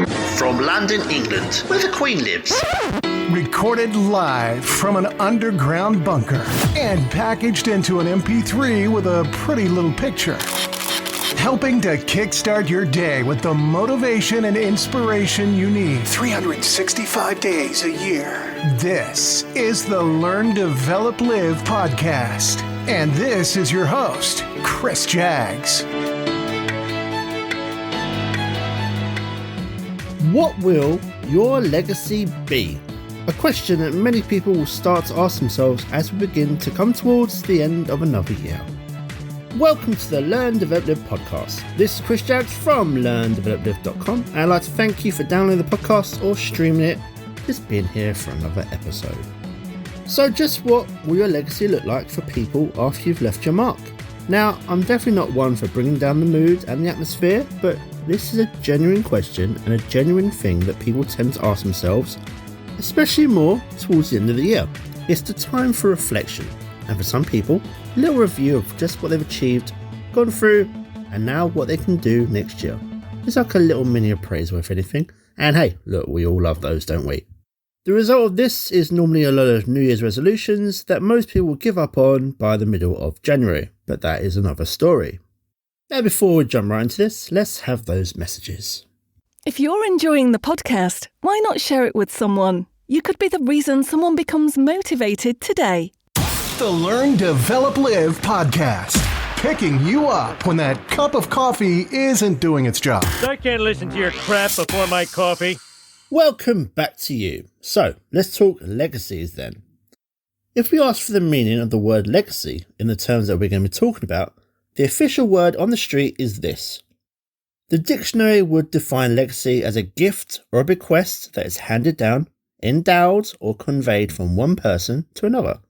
From London, England, where the Queen lives. Recorded live from an underground bunker and packaged into an MP3 with a pretty little picture. Helping to kickstart your day with the motivation and inspiration you need 365 days a year. This is the Learn, Develop, Live podcast. And this is your host, Chris Jaggs. What will your legacy be? A question that many people will start to ask themselves as we begin to come towards the end of another year. Welcome to the Learn, Develop, Live podcast. This is Chris Jaggs from LearnDevelopLive.com, and I'd like to thank you for downloading the podcast or streaming it, just being here for another episode. So just what will your legacy look like for people after you've left your mark? Now, I'm definitely not one for bringing down the mood and the atmosphere, but this is a genuine question and a genuine thing that people tend to ask themselves, especially more towards the end of the year. It's the time for reflection, and for some people, a little review of just what they've achieved, gone through, and now what they can do next year. It's like a little mini appraisal if anything, and hey, look, we all love those, don't we? The result of this is normally a lot of New Year's resolutions that most people will give up on by the middle of January, but that is another story. Now before we jump right into this, let's have those messages. If you're enjoying the podcast, why not share it with someone? You could be the reason someone becomes motivated today. The Learn, Develop, Live podcast. Picking you up when that cup of coffee isn't doing its job. I can't listen to your crap before my coffee. Welcome back to you. So, let's talk legacies then. If we ask for the meaning of the word legacy in the terms that we're going to be talking about, the official word on the street is this. The dictionary would define legacy as a gift or a bequest that is handed down, endowed or conveyed from one person to another.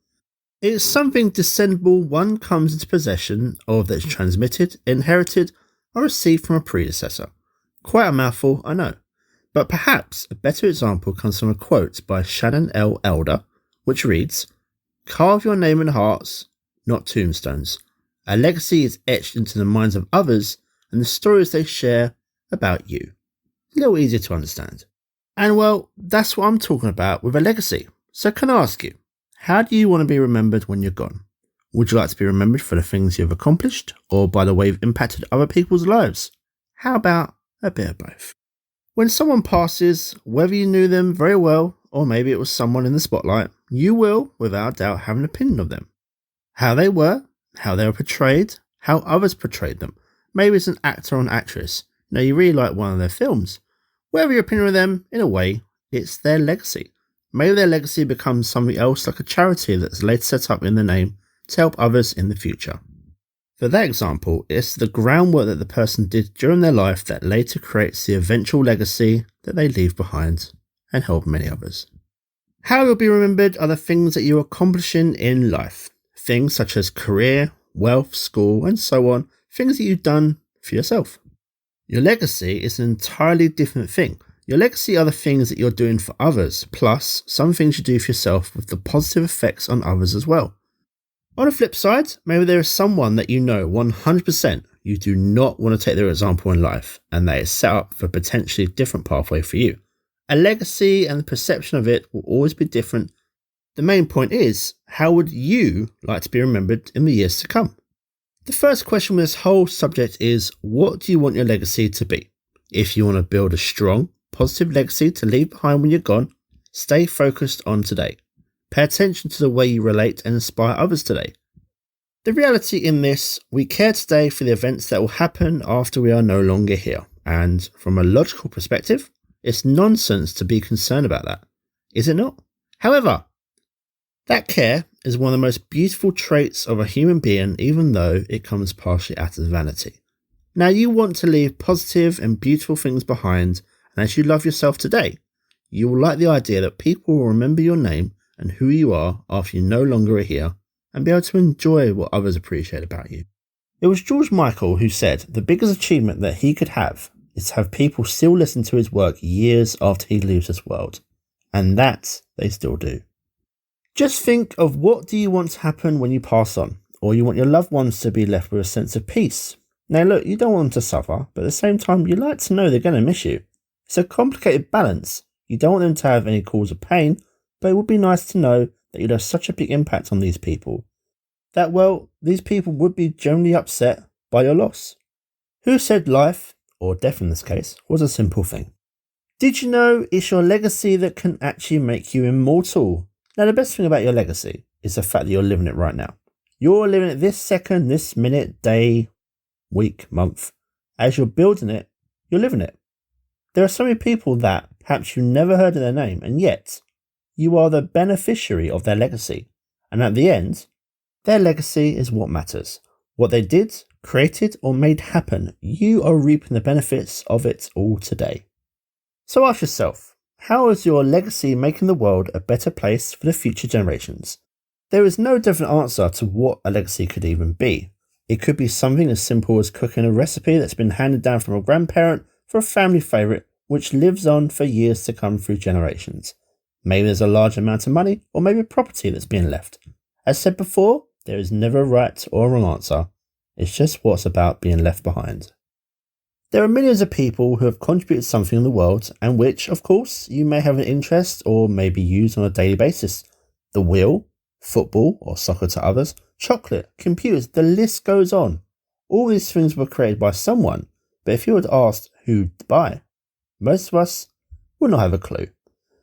It is something descendable one comes into possession of that is transmitted, inherited or received from a predecessor. Quite a mouthful, I know. But perhaps a better example comes from a quote by Shannon L. Elder, which reads, "Carve your name in hearts, not tombstones. A legacy is etched into the minds of others and the stories they share about you." A little easier to understand. And well, that's what I'm talking about with a legacy. So can I ask you, how do you want to be remembered when you're gone? Would you like to be remembered for the things you've accomplished or by the way you've impacted other people's lives? How about a bit of both? When someone passes, whether you knew them very well or maybe it was someone in the spotlight, you will, without doubt, have an opinion of them. How they were portrayed, how others portrayed them. Maybe it's an actor or an actress. You really like one of their films. Whatever your opinion of them, in a way, it's their legacy. Maybe their legacy becomes something else like a charity that's later set up in their name to help others in the future. For that example, it's the groundwork that the person did during their life that later creates the eventual legacy that they leave behind and help many others. How you'll be remembered are the things that you're accomplishing in life. Things such as career, wealth, school, and so on. Things that you've done for yourself. Your legacy is an entirely different thing. Your legacy are the things that you're doing for others, plus some things you do for yourself with the positive effects on others as well. On the flip side, maybe there is someone that you know 100% you do not want to take their example in life, and that is set up for a potentially different pathway for you. A legacy and the perception of it will always be different. The main point is, how would you like to be remembered in the years to come? The first question with this whole subject is, what do you want your legacy to be? If you want to build a strong, positive legacy to leave behind when you're gone, stay focused on today. Pay attention to the way you relate and inspire others today. The reality in this, we care today for the events that will happen after we are no longer here. And from a logical perspective, it's nonsense to be concerned about that. Is it not? However, that care is one of the most beautiful traits of a human being, even though it comes partially out of vanity. Now you want to leave positive and beautiful things behind, and as you love yourself today, you will like the idea that people will remember your name and who you are after you no longer are here, and be able to enjoy what others appreciate about you. It was George Michael who said the biggest achievement that he could have is to have people still listen to his work years after he leaves this world, and that they still do. Just think of what do you want to happen when you pass on, or you want your loved ones to be left with a sense of peace. Now look, you don't want them to suffer, but at the same time you like to know they're going to miss you. It's a complicated balance. You don't want them to have any cause of pain, but it would be nice to know that you'd have such a big impact on these people. That, well, these people would be generally upset by your loss. Who said life, or death in this case, was a simple thing? Did you know it's your legacy that can actually make you immortal? Now, the best thing about your legacy is the fact that you're living it right now. You're living it this second, this minute, day, week, month. As you're building it, you're living it. There are so many people that perhaps you never heard of their name, and yet you are the beneficiary of their legacy. And at the end, their legacy is what matters. What they did, created, or made happen, you are reaping the benefits of it all today. So ask yourself, how is your legacy making the world a better place for the future generations? There is no definite answer to what a legacy could even be. It could be something as simple as cooking a recipe that's been handed down from a grandparent for a family favourite which lives on for years to come through generations. Maybe there's a large amount of money or maybe property that's being left. As said before, there is never a right or a wrong answer. It's just what's about being left behind. There are millions of people who have contributed something in the world and which, of course, you may have an interest or maybe use on a daily basis. The wheel, football or soccer to others, chocolate, computers, the list goes on. All these things were created by someone, but if you were asked who by, most of us would not have a clue.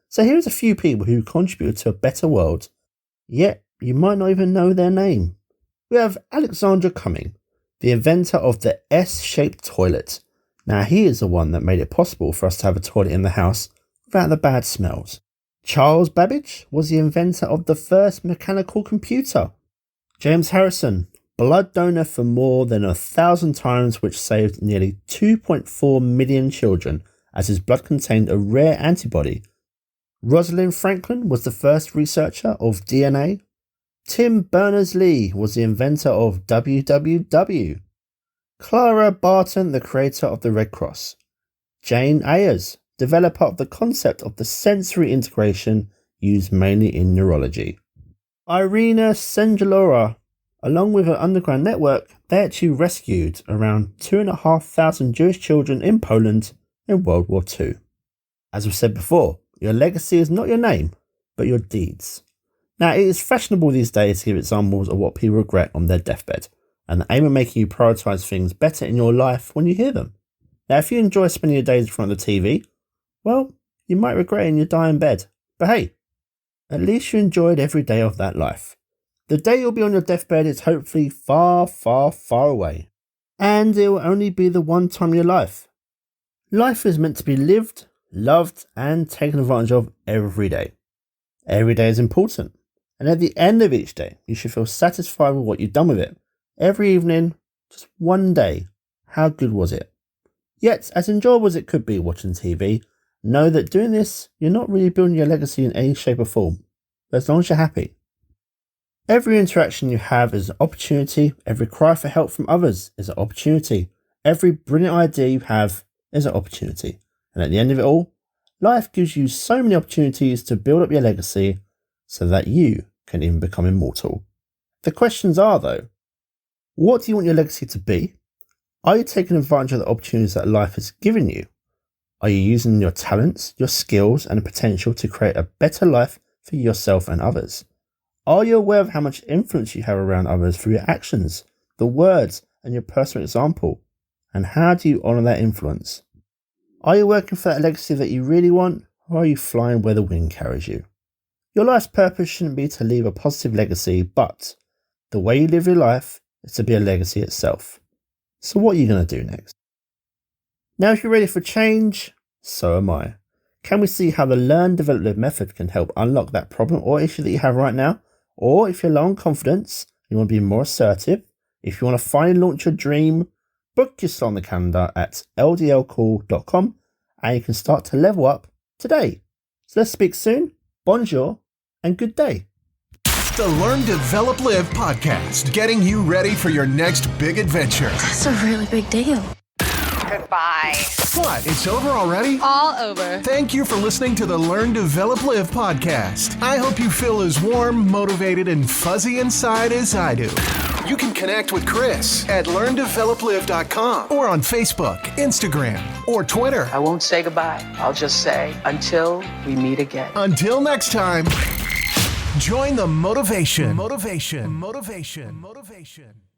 So here's a few people who contributed to a better world, yet you might not even know their name. We have Alexander Cumming, the inventor of the S-shaped toilet. Now he is the one that made it possible for us to have a toilet in the house without the bad smells. Charles Babbage was the inventor of the first mechanical computer. James Harrison, blood donor for more than 1,000 times, which saved nearly 2.4 million children as his blood contained a rare antibody. Rosalind Franklin was the first researcher of DNA. Tim Berners-Lee was the inventor of www. Clara Barton, the creator of the Red Cross. Jane Ayers, developer of the concept of the sensory integration used mainly in neurology. Irina Sengelora, along with her underground network, they actually rescued around 2,500 Jewish children in Poland in World War II. As we said before, your legacy is not your name, but your deeds. Now, it is fashionable these days to give examples of what people regret on their deathbed, and the aim of making you prioritise things better in your life when you hear them. Now, if you enjoy spending your days in front of the TV, well, you might regret it in your dying bed. But hey, at least you enjoyed every day of that life. The day you'll be on your deathbed is hopefully far, far, far away. And it will only be the one time in your life. Life is meant to be lived, loved, and taken advantage of every day. Every day is important. And at the end of each day, you should feel satisfied with what you've done with it. Every evening, just one day, how good was it? Yet, as enjoyable as it could be watching TV, know that doing this, you're not really building your legacy in any shape or form, as long as you're happy. Every interaction you have is an opportunity. Every cry for help from others is an opportunity. Every brilliant idea you have is an opportunity. And at the end of it all, life gives you so many opportunities to build up your legacy so that you can even become immortal. The questions are, though, what do you want your legacy to be? Are you taking advantage of the opportunities that life has given you? Are you using your talents, your skills, and potential to create a better life for yourself and others? Are you aware of how much influence you have around others through your actions, the words, and your personal example? And how do you honour that influence? Are you working for that legacy that you really want, or are you flying where the wind carries you? Your life's purpose shouldn't be to leave a positive legacy, but the way you live your life is to be a legacy itself. So what are you going to do next? Now, if you're ready for change, so am I. Can we see how the Learn, Develop, Live method can help unlock that problem or issue that you have right now? Or if you're low on confidence, you want to be more assertive, if you want to finally launch your dream, book your slot on the calendar at ldlcall.com and you can start to level up today. So let's speak soon. Bonjour and good day. The Learn, Develop, Live podcast, getting you ready for your next big adventure. That's a really big deal. Goodbye. What? It's over already? All over. Thank you for listening to the Learn, Develop, Live podcast. I hope you feel as warm, motivated, and fuzzy inside as I do. You can connect with Chris at learndeveloplive.com or on Facebook, Instagram, or Twitter. I won't say goodbye. I'll just say until we meet again. Until next time, join the motivation. Motivation. Motivation. Motivation.